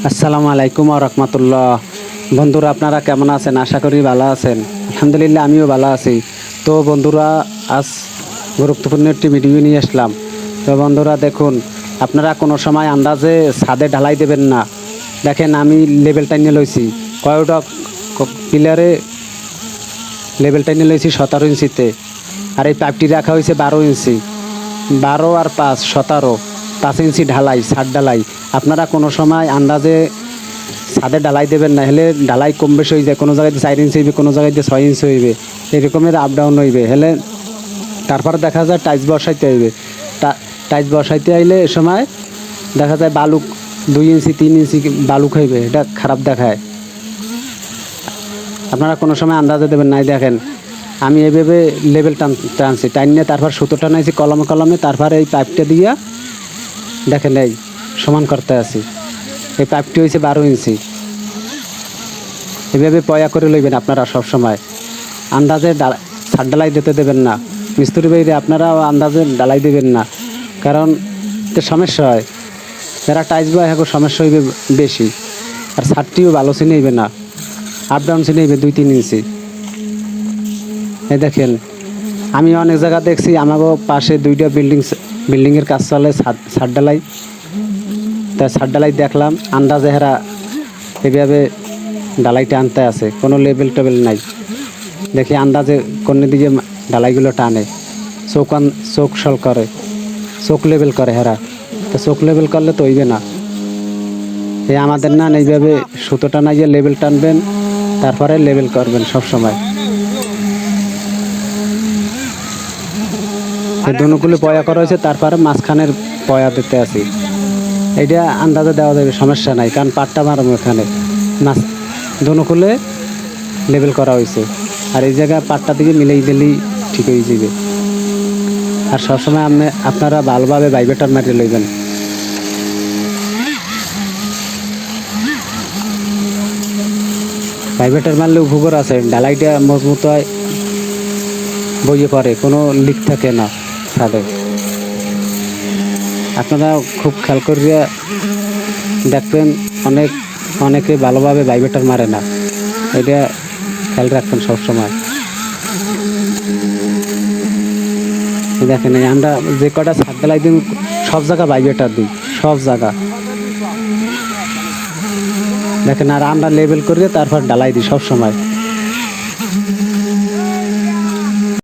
আসসালামু আলাইকুম ওয়া রাহমাতুল্লাহ। বন্ধুরা, আপনারা কেমন আছেন? আশা করি ভালো আছেন। আলহামদুলিল্লাহ, আমিও ভালো আছি। তো বন্ধুরা, আজ গুরুত্বপূর্ণ একটি ভিডিও নিয়ে আসলাম। তো বন্ধুরা দেখুন, আপনারা কোনো সময় আন্দাজে ছাদে ঢালাই দেবেন না। দেখেন, আমি লেবেলটা নিয়ে লইছি কয়টা পিলারে, লেবেলটা নিয়ে লইছি 17 ইঞ্চিতে। আর এই পাইপটি রাখা হয়েছে 12 ইঞ্চি। 12 আর 5 17, 5 ইঞ্চি ঢালাই, ছাদ ঢালাই। আপনারা কোনো সময় আন্দাজে ছাদে ঢালাই দেবেন না, হলে ঢালাই কম বেশি হয়ে যায়। কোনো জায়গায় 4 ইঞ্চি হইবে, কোনো জায়গায় 6 ইঞ্চি হইবে, এরকমের আপ ডাউন হইবে। হলে তারপরে দেখা যায় টাইলস বসাইতে হইবে। টাইলস বসাইতে আইলে এ সময় দেখা যায় বালুক 2 ইঞ্চি 3 ইঞ্চি বালুক হইবে, এটা খারাপ দেখায়। আপনারা কোনো সময় আন্দাজে দেবেন নাই। দেখেন, আমি এইভাবে লেবেল টানছি, টাইন নিয়ে তারপর সুতো টানাইছি কলমে কলমে, তারপর এই পাইপটা দিয়া দেখেন এই সমান করতে আছি। এই পাইপটি হয়েছে 12 ইঞ্চি। এভাবে পয়া করে লইবেন আপনারা সব সময়। আন্দাজে ছাদ ঢালাই দিতে দেবেন না। মিস্ত্রি বাইরে আপনারাও আন্দাজে ঢালাই দেবেন না, কারণ এতে সমস্যা হয়। যারা টাইলস বয় এখন সমস্যা হইবে বেশি। আর ছাদটিও ভালো চিনেইবে না, আপ ডাউন চিনেইবে 2-3 ইঞ্চি। এই দেখেন, আমি অনেক জায়গা দেখছি আমাকেও পাশে 2টা বিল্ডিংয়ের কাজ চলে, ছাদ ঢালাই। তা ছাদ ঢালাই দেখলাম, আন্দাজে হেরা এভাবে ঢালাইটা আনতে আছে, কোনো লেবেল টেবেল নাই। দেখি আন্দাজে কোন দিকে ঢালাইগুলো টানে, চোখ সল করে, চোখ লেবেল করে হেরা। তো চোখ লেবেল করলে তো হইবে না। এই আমাদের না এইভাবে সুতো টানাইয়ে লেবেল টানবেন, তারপরে লেবেল করবেন সব সময়। এই দুনুকুলে পয়া করা হয়েছে, তারপরে মাঝখানের পয়া দিতে আছি। এইটা আন্দাজে দেওয়া যাবে, সমস্যা নাই, কারণ পাটটা মারবো এখানে। মাছ দুনুকুলে লেবেল করা হয়েছে, আর এই জায়গায় পাটটা দিকে মিলেই দিলেই ঠিক হয়ে যাবে। আর সবসময় আপনারা ভালোভাবে ভাইবেটার মারিয়ে লইবেন। ভাইবেটার মারলে উপকার আছে, ঢালাইটা মজবুত হয়, বইয়ে পড়ে, কোনো লিক থাকে না ছাদে। আপনারা খুব খেয়াল করিয়া দেখবেন, অনেকে ভালোভাবে ভাইবেটার মারে না, এটা খেয়াল রাখবেন সবসময়। দেখেন, আমরা যে কটা ছাদ ঢালাই দিই সব জায়গা ভাইবেটার দিই, সব জায়গা। দেখেন, আর আমরা লেবেল করিয়ে তারপর ঢালাই দিই সব সময়।